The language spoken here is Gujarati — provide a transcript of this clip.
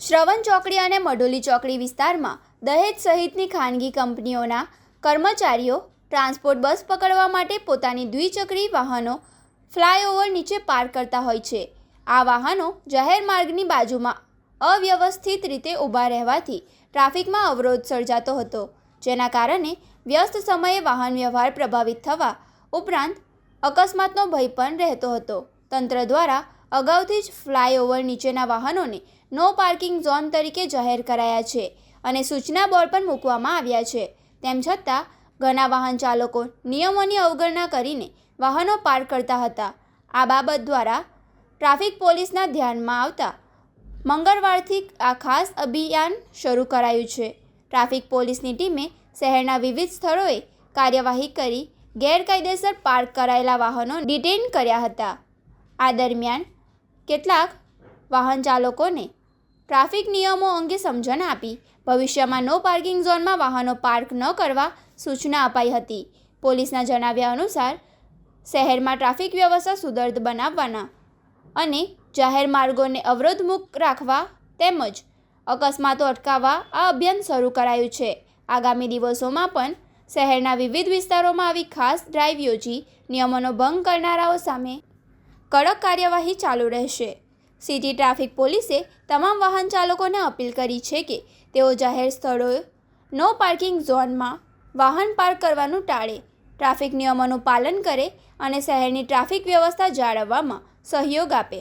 શ્રવણ ચોકડી અને મઢોલી ચોકડી વિસ્તારમાં દહેજ સહિતની ખાનગી કંપનીઓના કર્મચારીઓ ટ્રાન્સપોર્ટ બસ પકડવા માટે પોતાની દ્વિચક્રી વાહનો ફ્લાયઓવર નીચે પાર્ક કરતા હોય છે. આ વાહનો જાહેર માર્ગની બાજુમાં અવ્યવસ્થિત રીતે ઊભા રહેવાથી ટ્રાફિકમાં અવરોધ સર્જાતો હતો, જેના કારણે વ્યસ્ત સમયે વાહન વ્યવહાર પ્રભાવિત થવા ઉપરાંત અકસ્માતનો ભય પણ રહેતો હતો. તંત્ર દ્વારા અગાઉથી જ ફ્લાયઓવર નીચેના વાહનોને નો પાર્કિંગ ઝોન તરીકે જાહેર કરાયા છે અને સૂચના બોર્ડ પણ મૂકવામાં આવ્યા છે. તેમ છતાં ઘણા વાહન ચાલકો નિયમોની અવગણના કરીને વાહનો પાર્ક કરતા હતા. આ બાબત દ્વારા ટ્રાફિક પોલીસના ધ્યાનમાં આવતા મંગળવારથી આ ખાસ અભિયાન શરૂ કરાયું છે. ટ્રાફિક પોલીસની ટીમે શહેરના વિવિધ સ્થળોએ કાર્યવાહી કરી ગેરકાયદેસર પાર્ક કરાયેલા વાહનો ડિટેઇન કર્યા હતા. આ દરમિયાન કેટલાક વાહન ચાલકોને ટ્રાફિક નિયમો અંગે સમજણ આપી ભવિષ્યમાં નો પાર્કિંગ ઝોનમાં વાહનો પાર્ક ન કરવા સૂચના અપાઈ હતી. પોલીસના જણાવ્યા અનુસાર શહેરમાં ટ્રાફિક વ્યવસ્થા સુદૃઢ બનાવવાના અને જાહેર માર્ગોને અવરોધમુક્ત રાખવા તેમજ અકસ્માતો અટકાવવા આ અભિયાન શરૂ કરાયું છે. આગામી દિવસોમાં પણ શહેરના વિવિધ વિસ્તારોમાં આવી ખાસ ડ્રાઈવ યોજી નિયમોનો ભંગ કરનારાઓ સામે કડક કાર્યવાહી ચાલુ રહેશે. સિટી ટ્રાફિક પોલીસે તમામ વાહન ચાલકોને અપીલ કરી છે કે તેઓ જાહેર સ્થળોએ નો પાર્કિંગ ઝોનમાં વાહન પાર્ક કરવાનું ટાળે, ટ્રાફિક નિયમોનું પાલન કરે અને શહેરની ટ્રાફિક વ્યવસ્થા જાળવવામાં સહયોગ આપે.